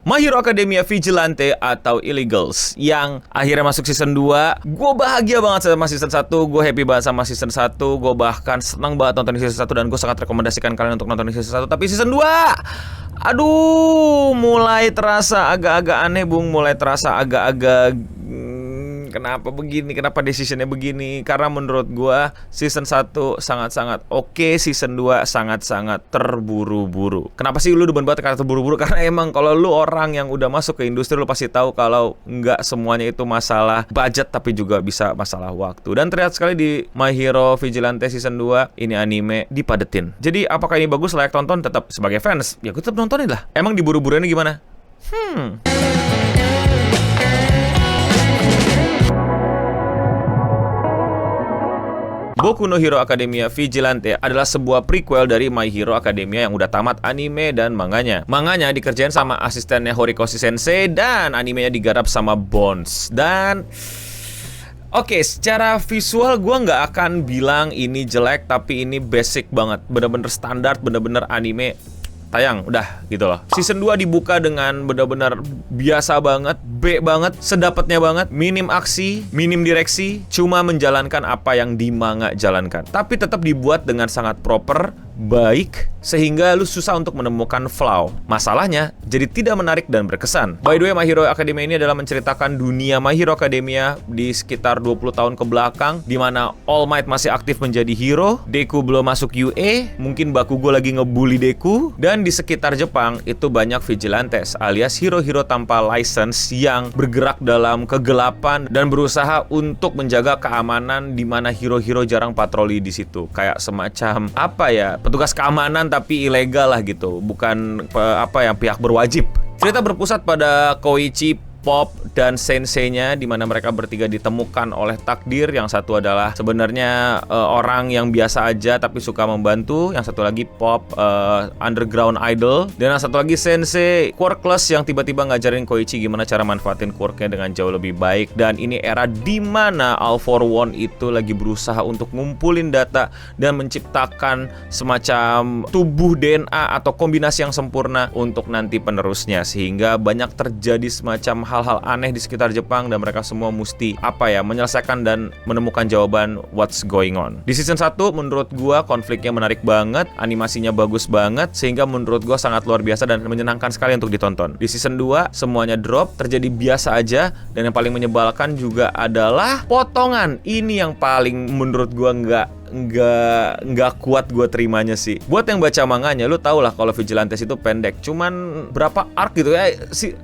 My Hero Academia Vigilante atau Illegals yang akhirnya masuk season 2. Gue bahagia banget sama season 1. Gue happy banget sama season 1. Gue bahkan senang banget nonton season 1. Dan gue sangat rekomendasikan kalian untuk nonton season 1. Tapi season 2, aduh, mulai terasa agak-agak aneh, Bung. Mulai terasa agak-agak kenapa begini, kenapa decisionnya begini. Karena menurut gue season 1 sangat-sangat oke, season 2 sangat-sangat terburu-buru. Kenapa sih lu demen banget karena terburu-buru? Karena emang kalau lu orang yang udah masuk ke industri, lu pasti tahu kalau nggak semuanya itu masalah budget, tapi juga bisa masalah waktu. Dan terlihat sekali di My Hero Vigilante season 2 ini anime dipadetin. Jadi apakah ini bagus, layak tonton? Tetap sebagai fans, ya gue tetap nontonin lah. Emang diburu-buruinnya gimana? Boku no Hero Academia Vigilante adalah sebuah prequel dari My Hero Academia yang udah tamat anime dan manganya. Manganya dikerjain sama asistennya Horikoshi Sensei dan animenya digarap sama Bones. Dan oke, secara visual gue nggak akan bilang ini jelek, tapi ini basic banget, bener-bener standar, bener-bener anime tayang, udah gitu loh. Season 2 dibuka dengan benar-benar biasa banget, B banget, sedapatnya banget, minim aksi, minim direksi, cuma menjalankan apa yang di manga jalankan. Tapi tetap dibuat dengan sangat proper, baik, sehingga lu susah untuk menemukan flaw. Masalahnya, jadi tidak menarik dan berkesan. By the way, My Hero Academia ini adalah menceritakan dunia My Hero Academia di sekitar 20 tahun ke belakang, di mana All Might masih aktif menjadi hero, Deku belum masuk UA, mungkin Bakugo lagi ngebully Deku, dan di sekitar Jepang itu banyak vigilantes alias hero-hero tanpa license yang bergerak dalam kegelapan dan berusaha untuk menjaga keamanan, di mana hero-hero jarang patroli di situ. Kayak semacam apa ya, petugas keamanan tapi ilegal lah gitu, bukan pihak berwajib. Cerita berpusat pada Koichi, Pop, dan senseinya, di mana mereka bertiga ditemukan oleh takdir. Yang satu adalah sebenarnya orang yang biasa aja tapi suka membantu. Yang satu lagi Pop, underground idol. Dan yang satu lagi sensei quirkless yang tiba-tiba ngajarin Koichi gimana cara manfaatin quirknya dengan jauh lebih baik. Dan ini era di mana All for One itu lagi berusaha untuk ngumpulin data dan menciptakan semacam tubuh DNA atau kombinasi yang sempurna untuk nanti penerusnya, sehingga banyak terjadi semacam hal-hal aneh di sekitar Jepang dan mereka semua mesti menyelesaikan dan menemukan jawaban what's going on. Di season 1 menurut gua konfliknya menarik banget, animasinya bagus banget, sehingga menurut gua sangat luar biasa dan menyenangkan sekali untuk ditonton. Di season 2 semuanya drop, terjadi biasa aja, dan yang paling menyebalkan juga adalah potongan. Ini yang paling menurut gua nggak kuat gue terimanya sih. Buat yang baca manganya, lu tau lah kalau Vigilantes itu pendek, cuman berapa arc gitu ya,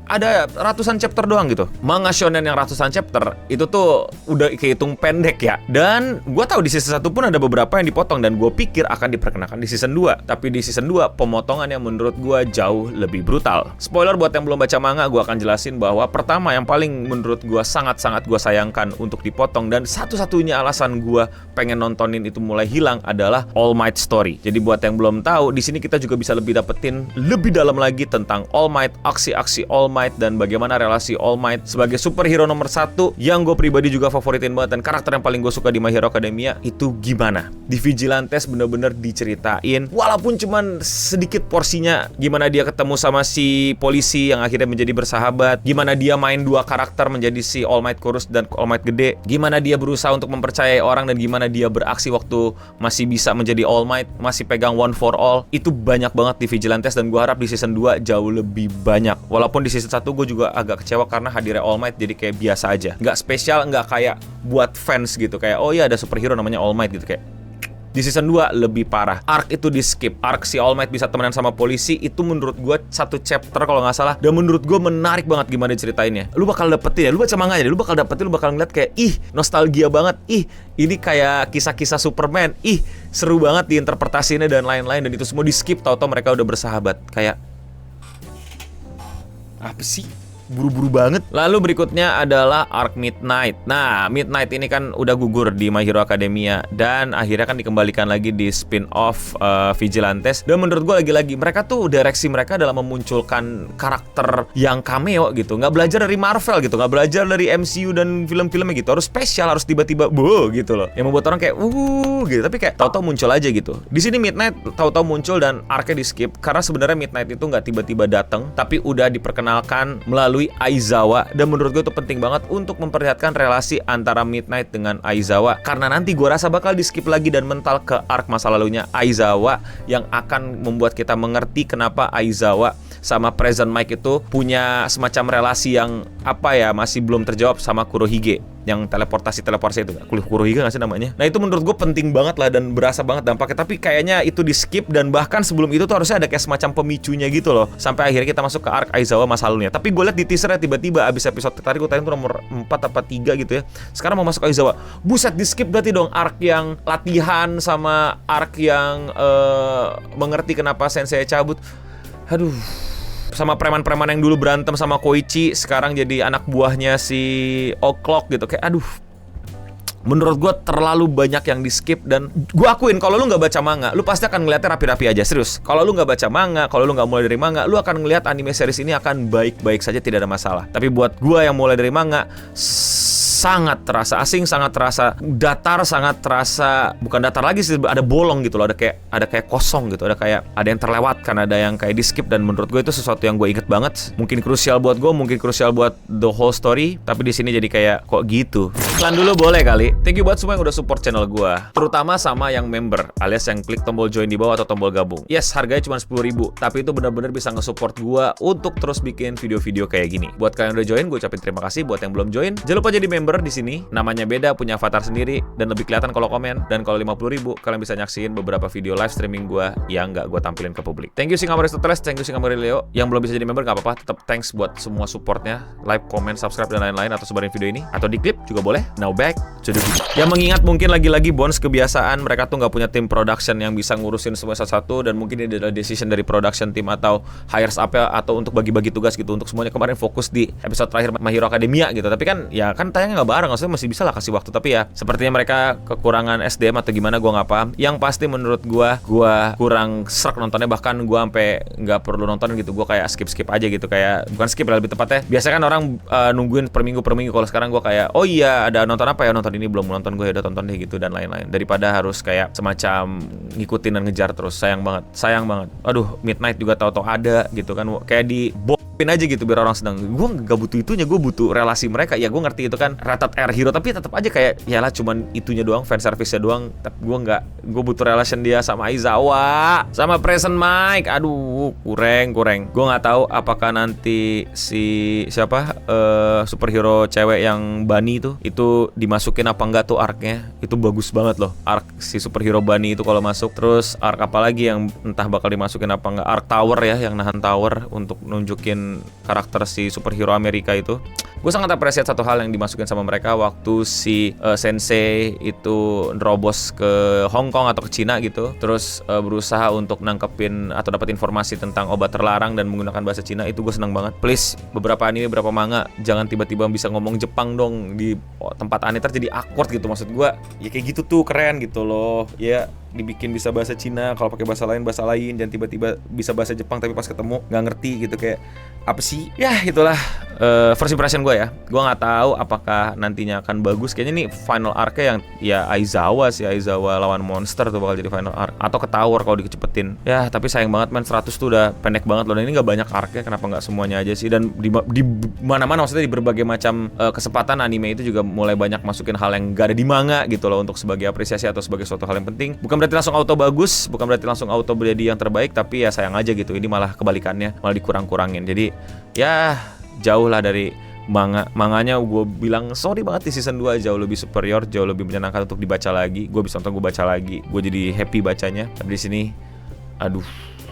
ada ratusan chapter doang gitu. Manga shonen yang ratusan chapter itu tuh udah kehitung pendek ya. Dan gue tahu di season 1 pun ada beberapa yang dipotong, dan gue pikir akan diperkenalkan di season 2. Tapi di season 2 pemotongan yang menurut gue jauh lebih brutal. Spoiler buat yang belum baca manga, gue akan jelasin bahwa pertama yang paling menurut gue sangat-sangat gue sayangkan untuk dipotong, dan satu-satunya alasan gue pengen nontonin itu mulai hilang adalah All Might story. Jadi buat yang belum tahu, di sini kita juga bisa lebih dapetin lebih dalam lagi tentang All Might, aksi-aksi All Might, dan bagaimana relasi All Might sebagai superhero nomor 1 yang gue pribadi juga favoritin banget, dan karakter yang paling gue suka di My Hero Academia itu gimana di Vigilantes bener-bener diceritain, walaupun cuman sedikit porsinya, gimana dia ketemu sama si polisi yang akhirnya menjadi bersahabat, gimana dia main dua karakter menjadi si All Might kurus dan All Might gede, gimana dia berusaha untuk mempercayai orang, dan gimana dia beraksi waktu masih bisa menjadi All Might, masih pegang One for All. Itu banyak banget di Vigilantes, dan gue harap di season 2 jauh lebih banyak. Walaupun di season 1 gue juga agak kecewa karena hadirnya All Might jadi kayak biasa aja, nggak spesial, nggak kayak buat fans gitu, kayak oh iya ada superhero namanya All Might gitu. Kayak di season 2 lebih parah. Arc itu di skip. Arc si All Might bisa temenan sama polisi itu menurut gue satu chapter kalau nggak salah, dan menurut gue menarik banget gimana diceritainnya. Lu bakal dapetin ya, lu baca manganya, lu bakal dapetin, lu bakal ngeliat kayak nostalgia banget, ini kayak kisah-kisah Superman, seru banget diinterpretasinya dan lain-lain, dan itu semua di skip, tahu-tahu mereka udah bersahabat. Kayak apa sih? buru-buru banget. Lalu berikutnya adalah arc Midnight. Nah, Midnight ini kan udah gugur di My Hero Academia dan akhirnya kan dikembalikan lagi di spin-off Vigilantes. Dan menurut gue lagi-lagi mereka tuh direksi mereka dalam memunculkan karakter yang cameo gitu. Nggak belajar dari Marvel gitu, nggak belajar dari MCU dan film-filmnya gitu. Harus spesial, harus tiba-tiba gitu loh. Yang membuat orang kayak gitu. Tapi kayak tahu-tahu muncul aja gitu. Di sini Midnight tahu-tahu muncul dan arc-nya di skip karena sebenarnya Midnight itu nggak tiba-tiba datang, tapi udah diperkenalkan melalui Aizawa. Dan menurut gue itu penting banget untuk memperlihatkan relasi antara Midnight dengan Aizawa, karena nanti gue rasa bakal di skip lagi dan mental ke arc masa lalunya Aizawa yang akan membuat kita mengerti kenapa Aizawa sama Present Mike itu punya semacam relasi yang masih belum terjawab sama Kurohige yang teleportasi itu. Kurohige nggak sih namanya? Nah itu menurut gue penting banget lah dan berasa banget dampaknya. Tapi kayaknya itu di skip dan bahkan sebelum itu tuh harusnya ada kayak semacam pemicunya gitu loh. Sampai akhirnya kita masuk ke arc Aizawa masa lalunya. Tapi gue liat di teasernya tiba-tiba abis episode tadi gue tanya tuh nomor 4 apa 3 gitu ya. Sekarang mau masuk Aizawa. Buset, di skip berarti dong arc yang latihan sama arc yang mengerti kenapa Sensei cabut. Aduh. Sama preman-preman yang dulu berantem sama Koichi sekarang jadi anak buahnya si O'Clock gitu. Kayak aduh, menurut gue terlalu banyak yang di skip. Dan gue akuin kalau lu nggak baca manga, lu pasti akan ngeliatnya rapi-rapi aja, serius. Kalau lu nggak baca manga, kalau lu nggak mulai dari manga, lu akan ngeliat anime series ini akan baik-baik saja, tidak ada masalah. Tapi buat gue yang mulai dari manga, sangat terasa asing, sangat terasa datar, sangat terasa bukan datar lagi sih, ada bolong gitu loh, ada kayak kosong gitu, ada yang terlewatkan, ada yang kayak di skip. Dan menurut gue itu sesuatu yang gue inget banget, mungkin krusial buat gue, mungkin krusial buat the whole story, tapi di sini jadi kayak kok gitu. Iklan dulu boleh kali. Thank you buat semua yang udah support channel gue, terutama sama yang member alias yang klik tombol join di bawah atau tombol gabung. Yes, harganya cuma 10.000, tapi itu benar-benar bisa nge-support gue untuk terus bikin video-video kayak gini. Buat kalian yang udah join, gue ucapin terima kasih. Buat yang belum join, jangan lupa jadi member di sini. Namanya beda, punya avatar sendiri dan lebih kelihatan kalau komen. Dan kalau 50.000, kalian bisa nyaksiin beberapa video live streaming gue yang nggak gue tampilin ke publik. Thank you Singamori Aristoteles, thank you Singamori Leo. Yang belum bisa jadi member nggak apa-apa, tetap thanks buat semua supportnya, like, comment, subscribe dan lain-lain, atau sebarin video ini atau di klip juga boleh. Now back to the video. Yang mengingat mungkin lagi-lagi Bones kebiasaan mereka tuh nggak punya tim production yang bisa ngurusin semua satu-satu, dan mungkin ini adalah decision dari production team atau hires up ya, atau untuk bagi-bagi tugas gitu untuk semuanya kemarin fokus di episode terakhir My Hero Academia gitu. Tapi kan ya kan tayangnya nggak bareng, maksudnya masih bisa lah kasih waktu, tapi ya sepertinya mereka kekurangan SDM atau gimana, gue nggak paham. Yang pasti menurut gue kurang serak nontonnya, bahkan gue sampai nggak perlu nonton gitu, gue kayak skip aja gitu, kayak bukan skip lebih tepatnya. Biasanya kan orang nungguin per minggu, kalau sekarang gue kayak oh iya ada nonton apa ya, nonton ini belum nonton, gue udah tonton deh gitu dan lain-lain, daripada harus kayak semacam ngikutin dan ngejar terus. Sayang banget. Aduh, Midnight juga tahu-tahu ada gitu kan, kayak di pin aja gitu biar orang senang. Gue gak butuh itunya, gue butuh relasi mereka. Ya gue ngerti itu kan rated R hero, tapi tetap aja kayak yalah cuman itunya doang, fan service-nya doang. Tapi gue butuh relation dia sama Aizawa, sama Present Mike. Aduh, kurang. Gue nggak tahu apakah nanti si superhero cewek yang Bunny itu dimasukin apa enggak tuh arc-nya. Itu bagus banget loh arc si superhero Bunny itu kalau masuk. Terus arc apa lagi yang entah bakal dimasukin apa enggak, arc Tower ya, yang nahan Tower untuk nunjukin karakter si superhero Amerika itu. Gue sangat appreciate satu hal yang dimasukin sama mereka waktu si Sensei itu nerobos ke Hong Kong atau ke Cina gitu, terus berusaha untuk nangkepin atau dapat informasi tentang obat terlarang dan menggunakan bahasa Cina. Itu gue senang banget. Please, beberapa anime, beberapa manga jangan tiba-tiba bisa ngomong Jepang dong di tempat anime, jadi awkward gitu. Maksud gue ya kayak gitu tuh keren gitu loh ya, dibikin bisa bahasa Cina, kalau pakai bahasa lain, dan tiba-tiba bisa bahasa Jepang tapi pas ketemu nggak ngerti gitu, kayak apa sih ya. Itulah first impression gue ya. Gue nggak tahu apakah nantinya akan bagus. Kayaknya nih final arc yang ya Aizawa lawan monster tuh bakal jadi final arc, atau ke Tower kalau dikecepetin ya. Tapi sayang banget man, 100 tuh udah pendek banget loh, dan ini nggak banyak arc-nya. Kenapa nggak semuanya aja sih? Dan di mana-mana, maksudnya di berbagai macam kesempatan anime itu juga mulai banyak masukin hal yang gak ada di manga gitu loh, untuk sebagai apresiasi atau sebagai suatu hal yang penting. Bukan berarti langsung auto bagus, bukan berarti langsung auto jadi yang terbaik, tapi ya sayang aja gitu. Ini malah kebalikannya, malah dikurang-kurangin. Jadi ya jauh lah dari manganya. Gue bilang sorry banget, di season 2 jauh lebih superior, jauh lebih menyenangkan untuk dibaca lagi. Gue bisa nonton, gue baca lagi, gue jadi happy bacanya. Tapi di sini aduh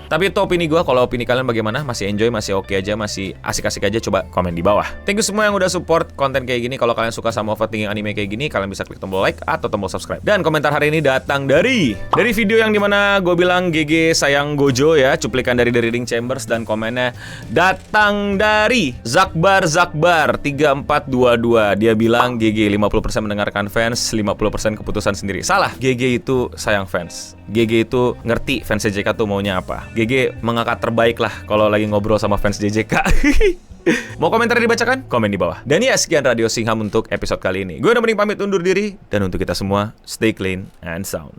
Tapi itu opini gue. Kalau opini kalian bagaimana? Masih enjoy, masih oke aja, masih asik-asik aja? Coba komen di bawah. Thank you semua yang udah support konten kayak gini. Kalau kalian suka sama overthinking anime kayak gini, kalian bisa klik tombol like atau tombol subscribe. Dan komentar hari ini datang dari video yang dimana gue bilang GG sayang Gojo ya, cuplikan dari The Reading Chambers, dan komennya datang dari Zakbar 3422. Dia bilang GG 50% mendengarkan fans, 50% keputusan sendiri. Salah, GG itu sayang fans. GG itu ngerti fans JJK tuh maunya apa. GG mengangkat terbaik lah kalau lagi ngobrol sama fans JJK. Mau komentar dibacakan? Komen di bawah. Dan ya, sekian Radio Singham untuk episode kali ini. Gue udah mending pamit undur diri. Dan untuk kita semua, stay clean and sound.